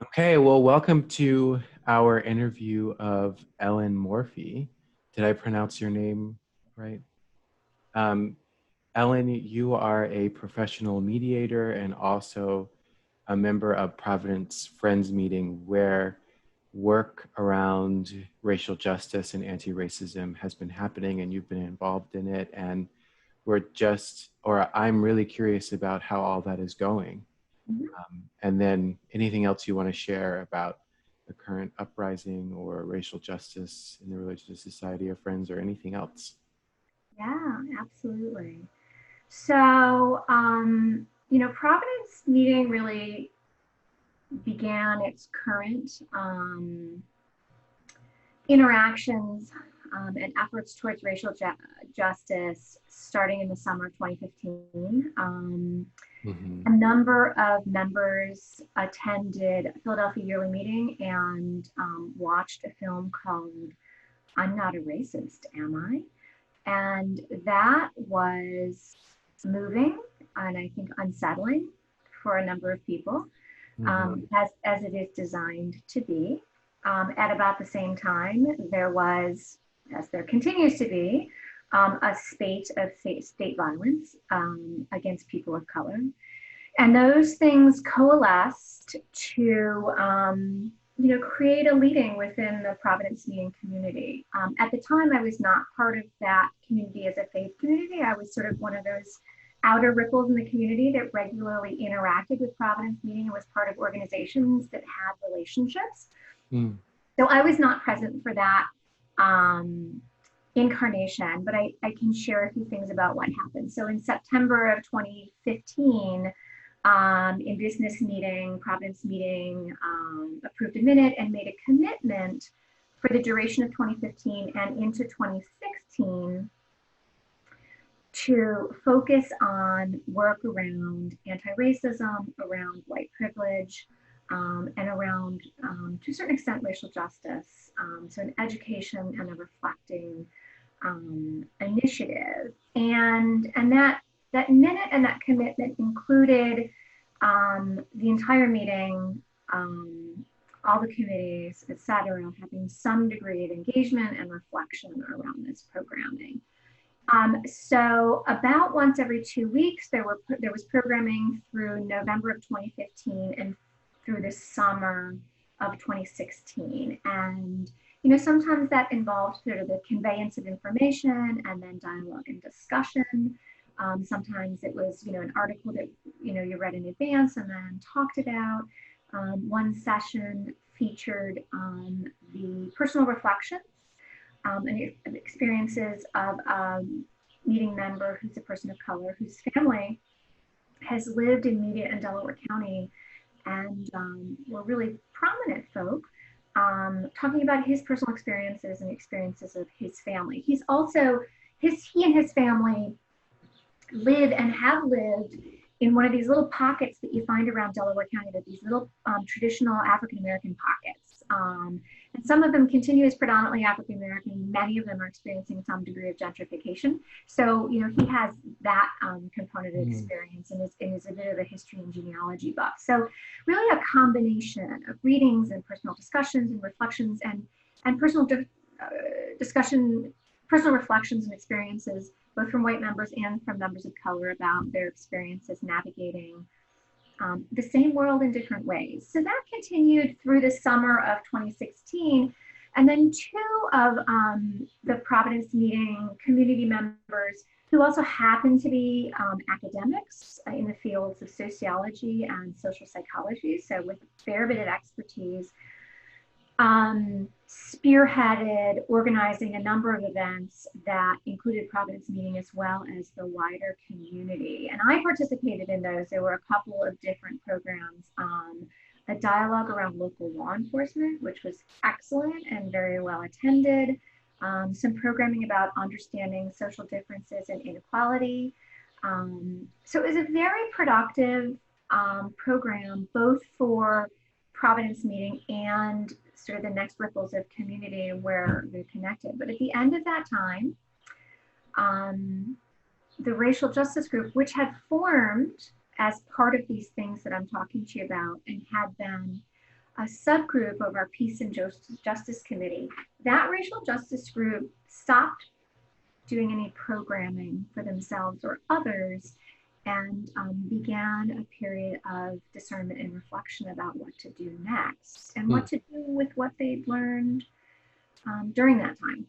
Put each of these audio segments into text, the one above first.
Okay, well, welcome to our interview of Ellen Morfei. Did I pronounce your name right? Um, Ellen, you are a professional mediator and also a member of Providence Friends Meeting, where work around racial justice and anti-racism has been happening, and you've been involved in it. And I'm really curious about how all that is going. Mhm. And then anything else you want to share about the current uprising or racial justice in the Religious Society of Friends or anything else. Yeah, absolutely. So, Providence Meeting really began its current interactions and efforts towards racial justice starting in the summer of 2015. Mm-hmm. A number of members attended a Philadelphia yearly meeting and watched a film called I'm Not a Racist, Am I? And that was moving and I think unsettling for a number of people, Mm-hmm. as it is designed to be. At about the same time, there was, as there continues to be, a spate of state violence against people of color. And those things coalesced to create a leading within the Providence Meeting community. At the time, I was not part of that community as a faith community. I was sort of one of those outer ripples in the community that regularly interacted with Providence Meeting and was part of organizations that had relationships. Mm. So I was not present for that um, incarnation, but I can share a few things about what happened. So in September of 2015, in business meeting, Providence meeting, approved a minute and made a commitment for the duration of 2015 and into 2016 to focus on work around anti-racism, around white privilege, and around, to a certain extent, racial justice. So an education and a reflecting initiative. And that minute and that commitment included the entire meeting, all the committees, et cetera, having some degree of engagement and reflection around this programming. So about once every 2 weeks, there was programming through November of 2015 and through the summer of 2016. And sometimes that involved sort of the conveyance of information and then dialogue and discussion. Sometimes it was an article that you read in advance and then talked about. One session featured the personal reflections and experiences of a meeting member who's a person of color whose family has lived in Media and Delaware County and were really prominent folk, talking about his personal experiences and experiences of his family. He and his family live and have lived in one of these little pockets that you find around Delaware County, that these little traditional African American pockets. And some of them continue as predominantly African American. Many of them are experiencing some degree of gentrification. So, he has that component of Mm. experience and is a bit of a history and genealogy buff. So, really a combination of readings and personal discussions and reflections and discussion, personal reflections and experiences both from white members and from members of color about their experiences navigating the same world in different ways. So that continued through the summer of 2016. And then two of the Providence Meeting community members who also happen to be academics in the fields of sociology and social psychology, so with a fair bit of expertise, spearheaded organizing a number of events that included Providence Meeting as well as the wider community. And I participated in those. There were a couple of different programs, a dialogue around local law enforcement, which was excellent and very well attended, some programming about understanding social differences and inequality. So it was a very productive program, both for Providence Meeting and sort of the next ripples of community where they're connected. But at the end of that time, the racial justice group, which had formed as part of these things that I'm talking to you about and had been a subgroup of our Peace and Justice Committee. That racial justice group stopped doing any programming for themselves or others and began a period of discernment and reflection about what to do next and what to do with what they'd learned during that time.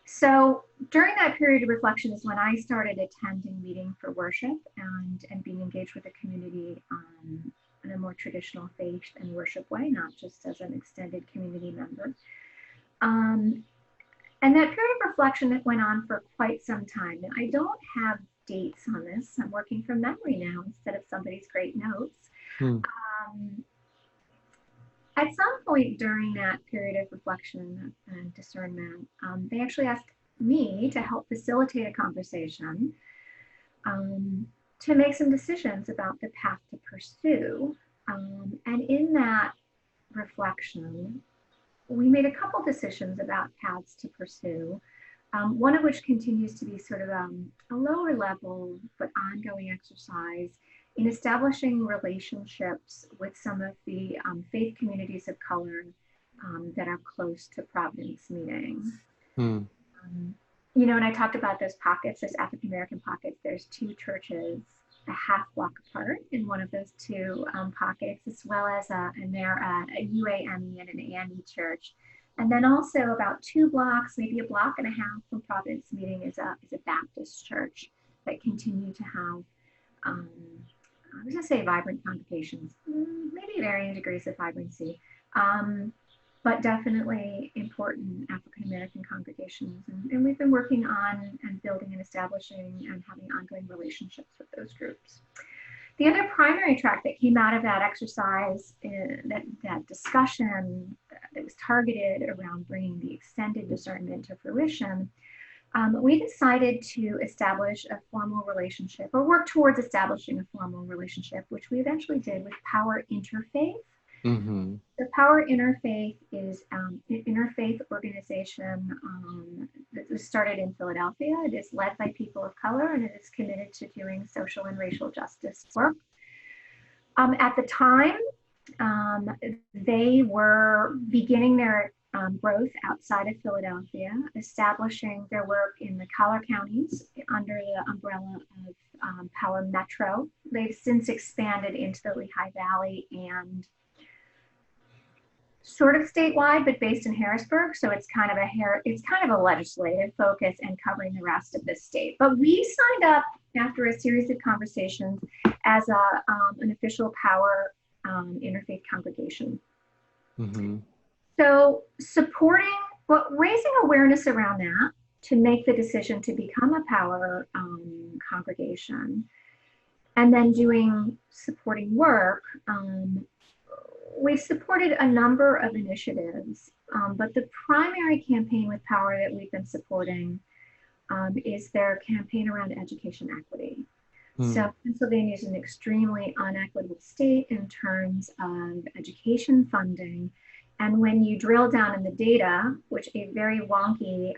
So during that period of reflection is when I started attending meeting for worship and being engaged with the community in a more traditional faith and worship way, not just as an extended community member. And that period of reflection that went on for quite some time. Now, I don't have dates on this. I'm working from memory now instead of somebody's great notes. At some point during that period of reflection and discernment, they actually asked me to help facilitate a conversation to make some decisions about the path to pursue. And in that reflection, we made a couple decisions about paths to pursue, one of which continues to be sort of a lower level but ongoing exercise in establishing relationships with some of the faith communities of color that are close to Providence meeting. You know, and I talked about those pockets, those African American pockets. There's two churches a half block apart in one of those two pockets, as well as a UAME and an AME church. And then also about 2 blocks, maybe a block and a half from Providence meeting is a Baptist church that continue to have, I was gonna say vibrant congregations, maybe varying degrees of vibrancy, but definitely important African-American congregations. And we've been working on and building and establishing and having ongoing relationships with those groups. The other primary track that came out of that exercise, that discussion that was targeted around bringing the extended discernment to fruition, we decided to establish a formal relationship or work towards establishing a formal relationship, which we eventually did with Power Interfaith. The Power Interfaith is an interfaith organization that was started in Philadelphia. It is led by people of color and it is committed to doing social and racial justice work. At the time, they were beginning their growth outside of Philadelphia, establishing their work in the collar counties under the umbrella of Power Metro. They've since expanded into the Lehigh Valley and sort of statewide, but based in Harrisburg. So it's kind of a legislative focus and covering the rest of the state. But we signed up after a series of conversations as an official Power interfaith congregation. So raising awareness around that to make the decision to become a Power congregation, and then doing supporting work. We've supported a number of initiatives, but the primary campaign with Power that we've been supporting is their campaign around education equity. So Pennsylvania is an extremely unequitable state in terms of education funding. And when you drill down in the data, which a very wonky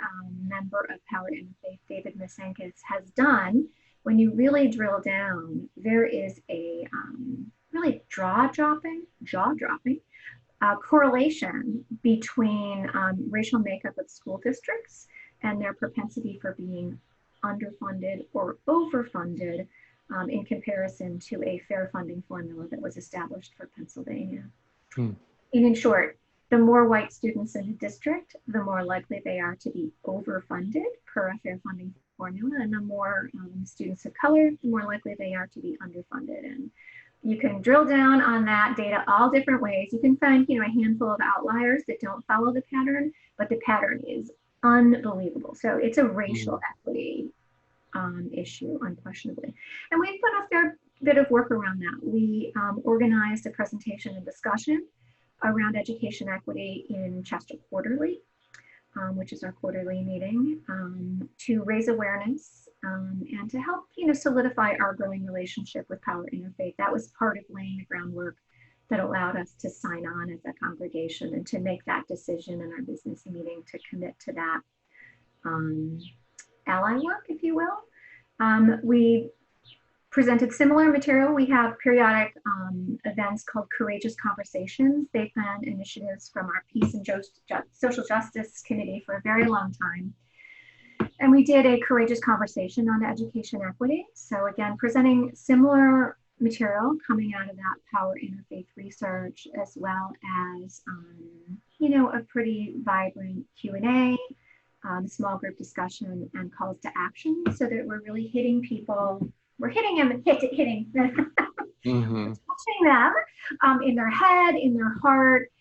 member of Power Interfaith, David Misenkis, has done, when you really drill down, there is a really jaw-dropping correlation between racial makeup of school districts and their propensity for being underfunded or overfunded in comparison to a fair funding formula that was established for Pennsylvania. And in short, the more white students in a district, the more likely they are to be overfunded per a fair funding formula, and the more students of color, the more likely they are to be underfunded. And you can drill down on that data all different ways. You can find, a handful of outliers that don't follow the pattern, but the pattern is unbelievable. So it's a racial equity issue, unquestionably. And we've done a fair bit of work around that. We organized a presentation and discussion around education equity in Chester Quarterly, which is our quarterly meeting, to raise awareness and to help, solidify our growing relationship with Power Interfaith. That was part of laying the groundwork that allowed us to sign on as a congregation and to make that decision in our business meeting to commit to that ally work, if you will. We presented similar material. We have periodic events called Courageous Conversations. They've been initiatives from our Peace and Social Justice Committee for a very long time. And we did a courageous conversation on education equity. So again, presenting similar material coming out of that power interfaith research, as well as, a pretty vibrant Q&A, small group discussion, and calls to action, so that we're really hitting people. We're hitting them, hitting them, touching them in their head, in their heart,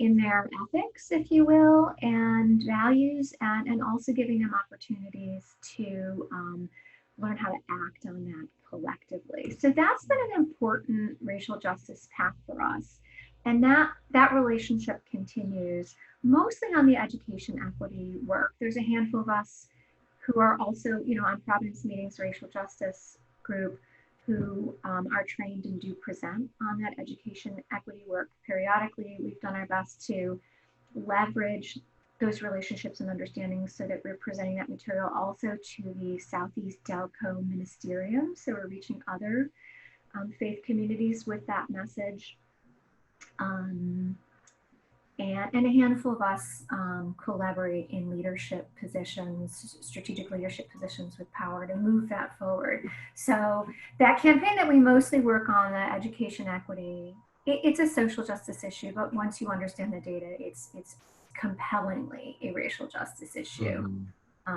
in their ethics, if you will, and values, and also giving them opportunities to learn how to act on that collectively. So that's been an important racial justice path for us. And that relationship continues mostly on the education equity work. There's a handful of us who are also, on Providence Meetings Racial Justice Group, who are trained and do present on that education equity work periodically. We've done our best to leverage those relationships and understandings so that we're presenting that material also to the Southeast Delco Ministerium. So we're reaching other faith communities with that message. And a handful of us collaborate in leadership positions, strategic leadership positions with power to move that forward. So that campaign that we mostly work on, the education equity, it's a social justice issue, but once you understand the data, it's compellingly a racial justice issue.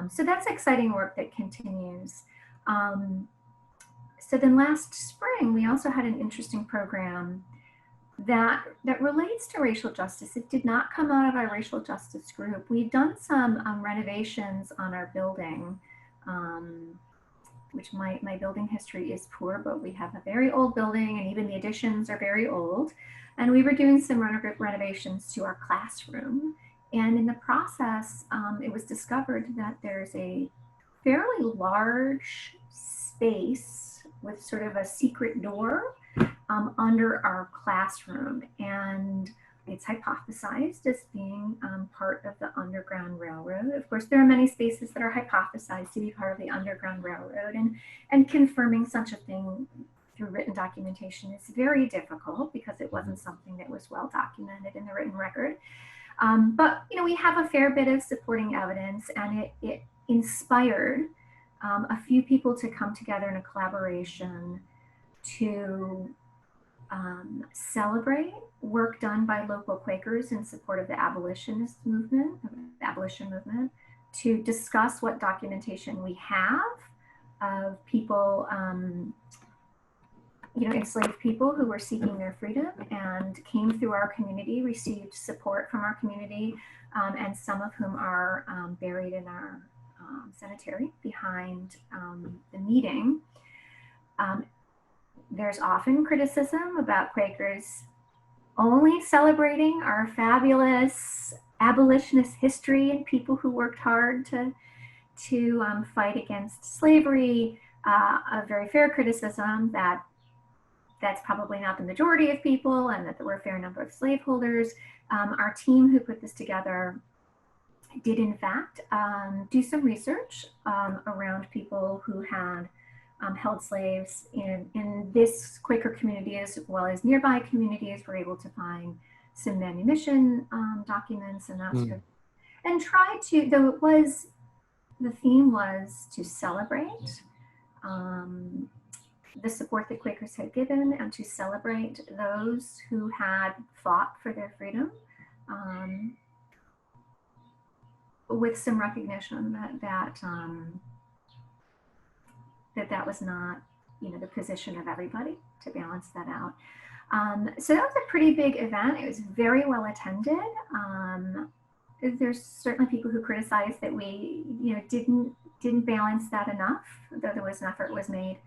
So that's exciting work that continues. So then last spring, we also had an interesting program that relates to racial justice. It did not come out of our racial justice group. We've done some renovations on our building, which my building history is poor, but we have a very old building, and even the additions are very old. And we were doing some renovations to our classroom. And in the process, it was discovered that there's a fairly large space with sort of a secret door under our classroom, and it's hypothesized as being part of the Underground Railroad. Of course, there are many spaces that are hypothesized to be part of the Underground Railroad, and confirming such a thing through written documentation is very difficult because it wasn't something that was well documented in the written record. But we have a fair bit of supporting evidence, and it inspired a few people to come together in a collaboration to celebrate work done by local Quakers in support of the abolition movement, to discuss what documentation we have of people, enslaved people who were seeking their freedom and came through our community, received support from our community, and some of whom are buried in our cemetery behind the meeting. There's often criticism about Quakers only celebrating our fabulous abolitionist history and people who worked hard to fight against slavery. A very fair criticism that that's probably not the majority of people, and that there were a fair number of slaveholders. Our team who put this together did in fact do some research around people who had held slaves in this Quaker community as well as nearby communities. Were able to find some manumission documents and that sort of, and try to, though it was, the theme was to celebrate the support that Quakers had given and to celebrate those who had fought for their freedom, with some recognition that was not, the position of everybody, to balance that out. So that was a pretty big event. It was very well attended. There's certainly people who criticized that we, didn't balance that enough, though there was an effort was made.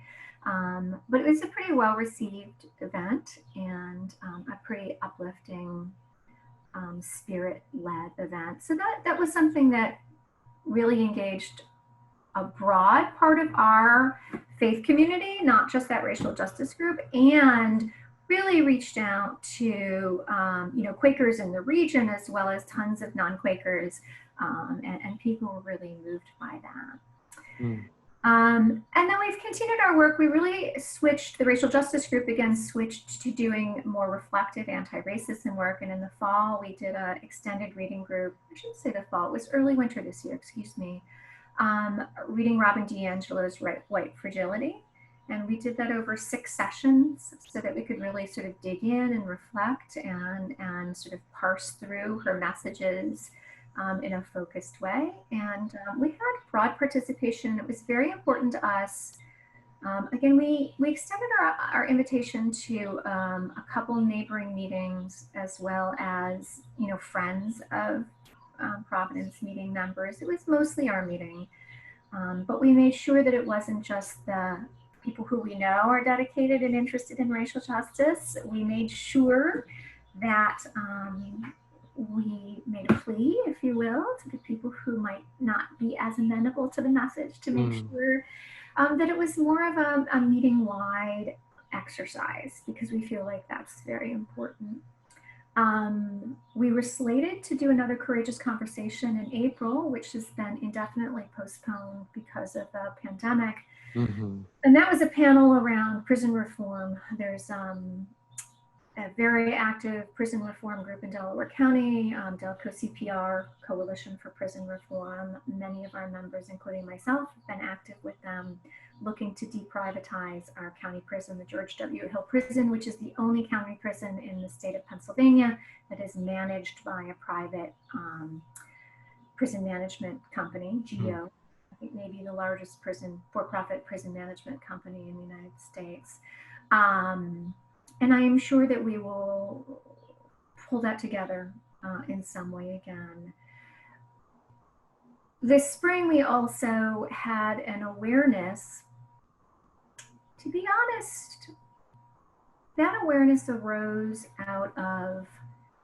But it was a pretty well received event, and a pretty uplifting, spirit-led event. So that was something that really engaged a broad part of our faith community, not just that racial justice group, and really reached out to Quakers in the region, as well as tons of non-Quakers, and people were really moved by that. And then we've continued our work. We really switched, the racial justice group again switched to doing more reflective anti-racism work. And in the fall, we did an extended reading group. I shouldn't say the fall, it was early winter this year, excuse me, reading Robin DiAngelo's White Fragility. And we did that over 6 sessions so that we could really sort of dig in and reflect and sort of parse through her messages in a focused way. And we had broad participation. It was very important to us. Again, we extended our invitation to a couple neighboring meetings, as well as, you know, friends of Providence meeting members. It was mostly our meeting, but we made sure that it wasn't just the people who we know are dedicated and interested in racial justice. We made sure that we made a plea, if you will, to the people who might not be as amenable to the message, to make sure that it was more of a meeting-wide exercise, because we feel like that's very important. We were slated to do another Courageous Conversation in April, which has been indefinitely postponed because of the pandemic. Mm-hmm. And that was a panel around prison reform. There's a very active prison reform group in Delaware County, Delco CPR, Coalition for Prison Reform. Many of our members, including myself, have been active with them, looking to deprivatize our county prison, the George W. Hill Prison, which is the only county prison in the state of Pennsylvania that is managed by a private prison management company, GEO. I think maybe the largest for-profit prison management company in the United States. And I am sure that we will pull that together in some way again. This spring, we also had an awareness. To be honest, that awareness arose out of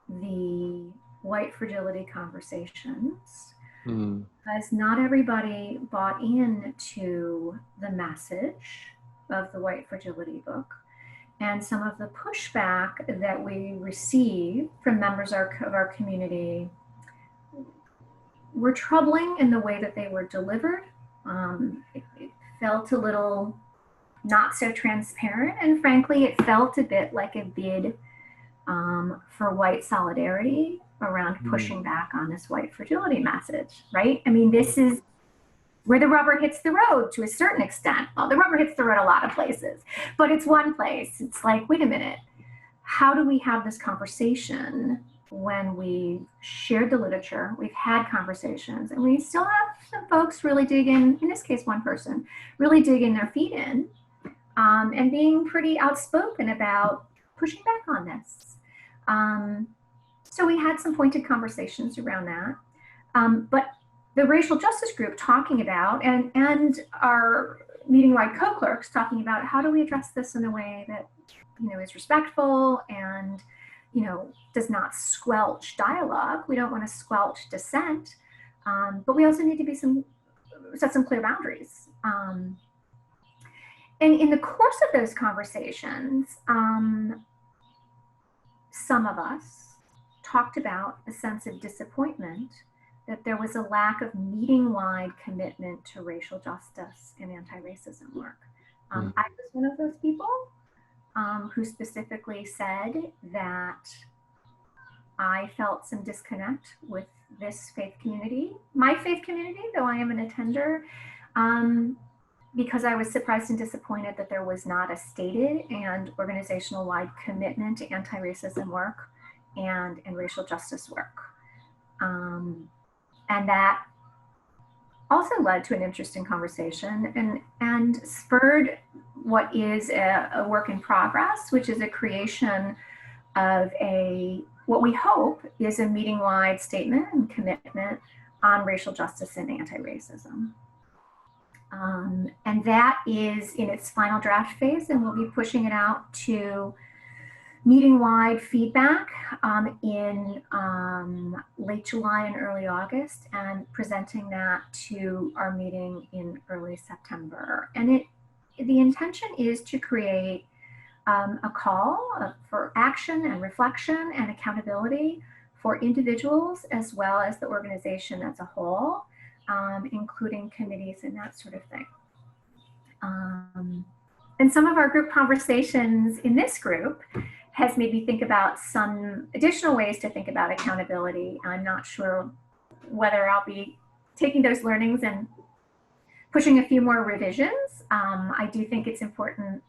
the white fragility conversations, because not everybody bought into the message of the White Fragility book. And some of the pushback that we received from members of our community were troubling in the way that they were delivered. It felt a little not so transparent, and frankly, it felt a bit like a bid for white solidarity around pushing back on this white fragility message, right? I mean, this is where the rubber hits the road to a certain extent. Well, the rubber hits the road a lot of places, but it's one place. It's like, wait a minute, how do we have this conversation when we've shared the literature, we've had conversations, and we still have some folks really digging, in this case, one person, really digging their feet in and being pretty outspoken about pushing back on this. So we had some pointed conversations around that. But the racial justice group talking about, and our meeting-wide co-clerks talking about, how do we address this in a way that, you know, is respectful and, you know, does not squelch dialogue. We don't want to squelch dissent, but we also need to set some clear boundaries. And in the course of those conversations, some of us talked about a sense of disappointment that there was a lack of meeting-wide commitment to racial justice and anti-racism work. I was one of those people who specifically said that I felt some disconnect with this faith community, my faith community, though I am an attender, because I was surprised and disappointed that there was not a stated and organizational-wide commitment to anti-racism work and racial justice work. And that also led to an interesting conversation and spurred what is a work in progress, which is a creation of what we hope is a meeting-wide statement and commitment on racial justice and anti-racism. And that is in its final draft phase, and we'll be pushing it out to meeting-wide feedback in late July and early August, and presenting that to our meeting in early September. And the intention is to create a call for action and reflection and accountability for individuals as well as the organization as a whole, including committees and that sort of thing. And some of our group conversations in this group has made me think about some additional ways to think about accountability. I'm not sure whether I'll be taking those learnings and pushing a few more revisions. I do think it's important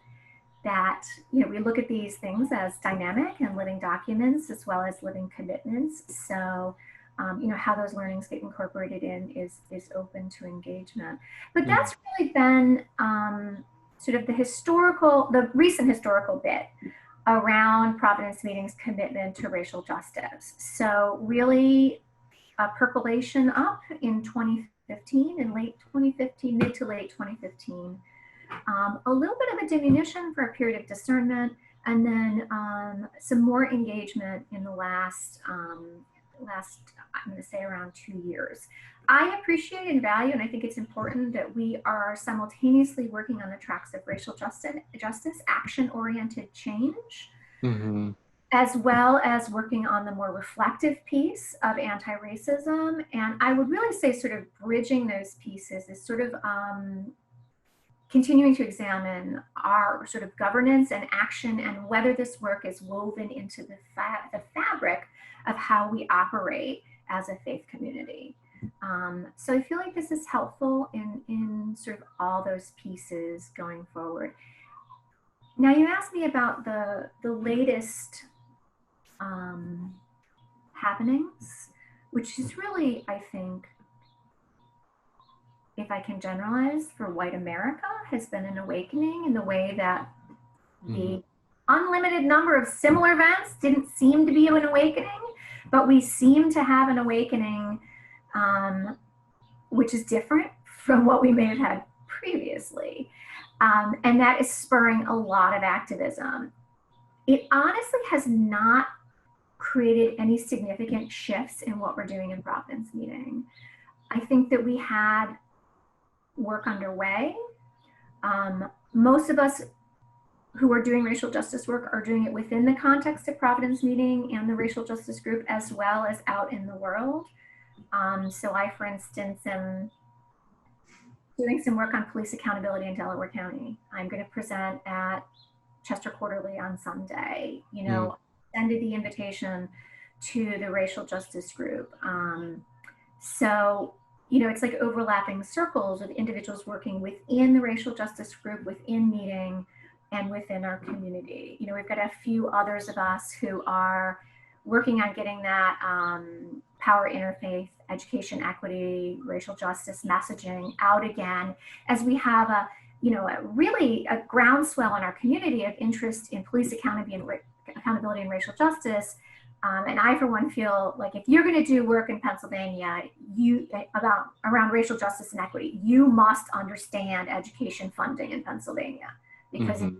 that we look at these things as dynamic and living documents as well as living commitments. So how those learnings get incorporated in is open to engagement. But that's really been sort of the recent historical bit around Providence Meeting's commitment to racial justice. So really a percolation up in 2015, in late 2015, mid to late 2015. A little bit of a diminution for a period of discernment, and then some more engagement in the last, I'm going to say around 2 years. I appreciate and value, and I think it's important that we are simultaneously working on the tracks of racial justice, action-oriented change, as well as working on the more reflective piece of anti-racism. And I would really say sort of bridging those pieces is sort of continuing to examine our sort of governance and action and whether this work is woven into the fabric of how we operate as a faith community. So I feel like this is helpful in sort of all those pieces going forward. Now you asked me about the latest happenings, which is really, I think, if I can generalize, for white America, has been an awakening in the way that the unlimited number of similar events didn't seem to be an awakening, but we seem to have an awakening which is different from what we may have had previously. And that is spurring a lot of activism. It honestly has not created any significant shifts in what we're doing in Providence Meeting. I think that we had work underway. Most of us who are doing racial justice work are doing it within the context of Providence Meeting and the racial justice group, as well as out in the world. So I, for instance, am doing some work on police accountability in Delaware County. I'm going to present at Chester Quarterly on Sunday. Extended the invitation to the racial justice group. So it's like overlapping circles of individuals working within the racial justice group, within Meeting, and within our community. We've got a few others of us who are working on getting that power interfaith, education equity, racial justice messaging out again, as we have a groundswell in our community of interest in police accountability and racial justice. And I, for one, feel like if you're going to do work in Pennsylvania around racial justice and equity, you must understand education funding in Pennsylvania, because it's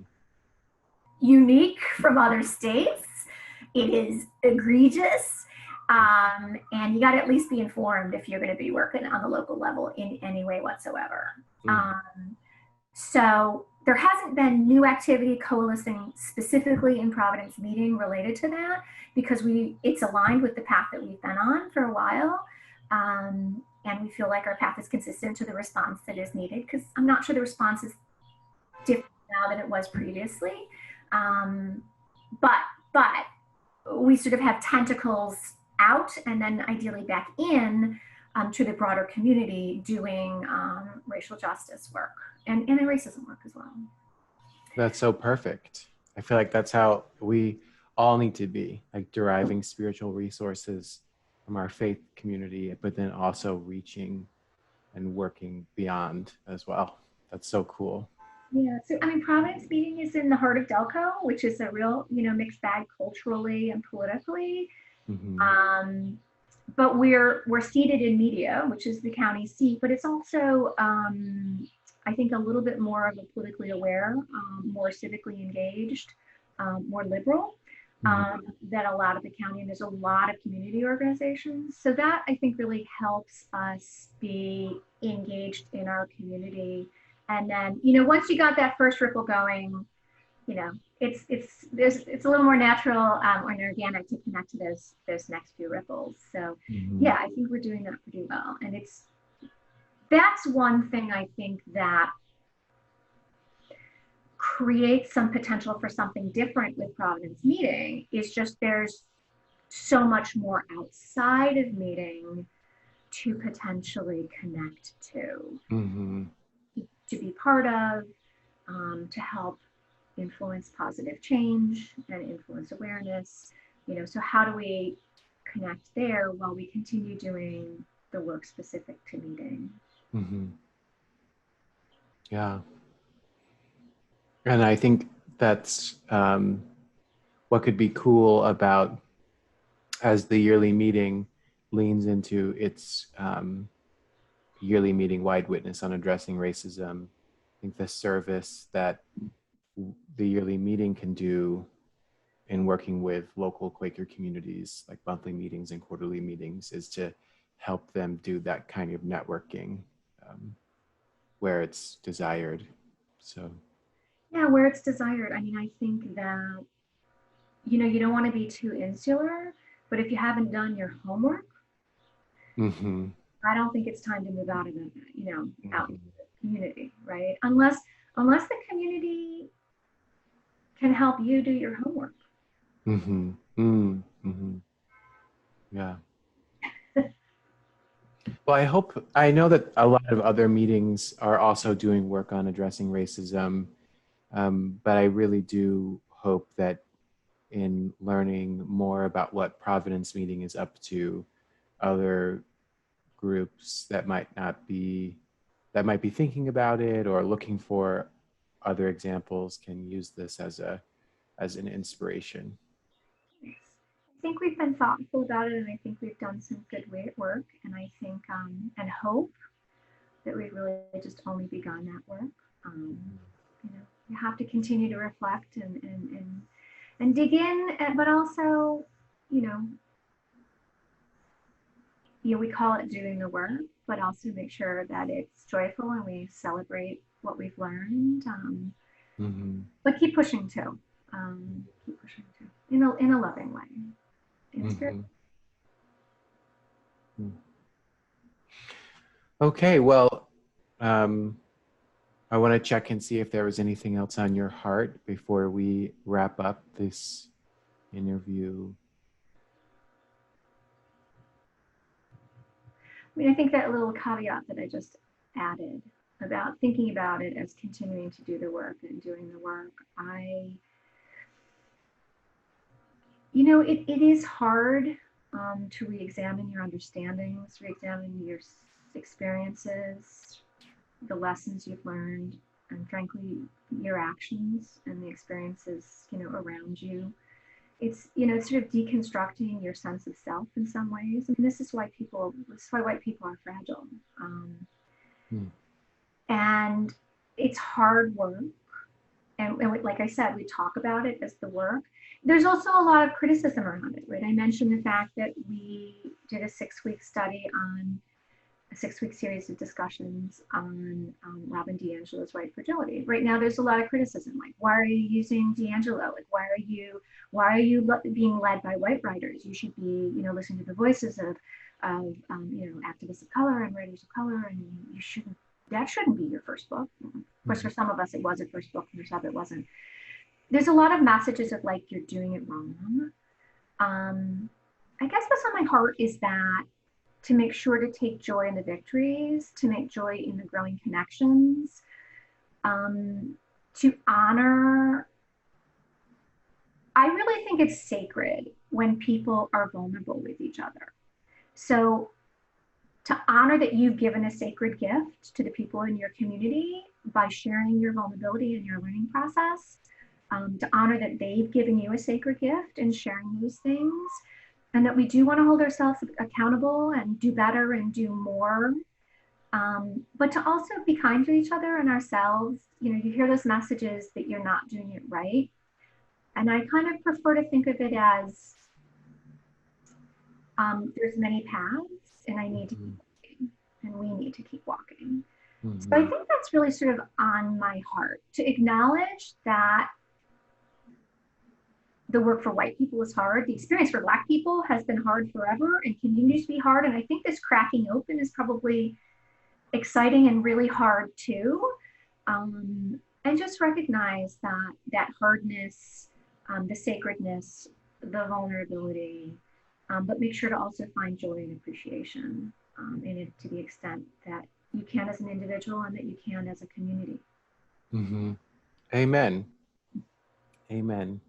unique from other states. It is egregious, and you got to at least be informed if you're going to be working on the local level in any way whatsoever. So there hasn't been new activity coalescing specifically in Providence Meeting related to that, because it's aligned with the path that we've been on for a while. And we feel like our path is consistent to the response that is needed, because I'm not sure the response is different now than it was previously. But we sort of have tentacles out and then ideally back in to the broader community doing racial justice work and racism work as well. That's so perfect. I feel like that's how we all need to be, like deriving spiritual resources from our faith community, but then also reaching and working beyond as well. That's so cool. Yeah, so Providence Meeting is in the heart of Delco, which is a real, mixed bag culturally and politically. But we're seated in Media, which is the county seat, but it's also, I think, a little bit more of a politically aware, more civically engaged, more liberal than a lot of the county. And there's a lot of community organizations. So that, I think, really helps us be engaged in our community. And then, once you got that first ripple going, it's a little more natural and organic to connect to those next few ripples. So yeah, I think we're doing that pretty well. And that's one thing I think that creates some potential for something different with Providence Meeting is just there's so much more outside of meeting to potentially connect to, Mm-hmm. to be part of, to help influence positive change and influence awareness. So how do we connect there while we continue doing the work specific to meeting? Mm-hmm. Yeah. And I think that's what could be cool about as the yearly meeting leans into its yearly meeting wide witness on addressing racism. I think the service that the yearly meeting can do in working with local Quaker communities, like monthly meetings and quarterly meetings, is to help them do that kind of networking where it's desired. So, Yeah, where it's desired. I mean, I think that, you don't want to be too insular, but if you haven't done your homework, mm-hmm, I don't think it's time to move out of it, out into mm-hmm, the community, right? Unless the community can help you do your homework. mm-hmm, mm-hmm, yeah. Well, I know that a lot of other meetings are also doing work on addressing racism, but I really do hope that in learning more about what Providence Meeting is up to, other groups that might be thinking about it or looking for other examples can use this as an inspiration. I think we've been thoughtful about it, and I think we've done some good work, and I think and hope that we've really just only begun that work. Um, you have to continue to reflect and dig in, but also, you know, we call it doing the work, but also make sure that it's joyful and we celebrate what we've learned. Mm-hmm. But keep pushing too. Keep pushing too in a loving way, in spirit. Mm-hmm. Okay, well, um, I want to check and see if there was anything else on your heart before we wrap up this interview. I mean, I think that little caveat that I just added about thinking about it as continuing to do the work and doing the work, it is hard to re-examine your understandings, re-examine your experiences, the lessons you've learned, and frankly, your actions and the experiences, around you. It's sort of deconstructing your sense of self in some ways. I mean, this is why white people are fragile. Hmm. And it's hard work. And like I said, we talk about it as the work. There's also a lot of criticism around it, right? I mentioned the fact that we did a 6-week study on a 6-week series of discussions on Robin DiAngelo's white fragility. Right now, there's a lot of criticism, like, why are you using DiAngelo? Like, why are you being led by white writers? You should be, listening to the voices of activists of color and writers of color, and that shouldn't be your first book. Of course, for some of us, it was a first book, for some it wasn't. There's a lot of messages of like, you're doing it wrong. I guess what's on my heart is that to make sure to take joy in the victories, to make joy in the growing connections, to honor. I really think it's sacred when people are vulnerable with each other. So to honor that you've given a sacred gift to the people in your community by sharing your vulnerability in your learning process, to honor that they've given you a sacred gift and sharing those things, and that we do want to hold ourselves accountable and do better and do more, but to also be kind to each other and ourselves. You hear those messages that you're not doing it right, and I kind of prefer to think of it as there's many paths, and I need to keep walking, and we need to keep walking. Mm-hmm. So I think that's really sort of on my heart, to acknowledge that the work for white people is hard. The experience for Black people has been hard forever and continues to be hard. And I think this cracking open is probably exciting and really hard too. And and just recognize that hardness, the sacredness, the vulnerability, but make sure to also find joy and appreciation in it to the extent that you can as an individual and that you can as a community. Mm-hmm. Amen. Amen.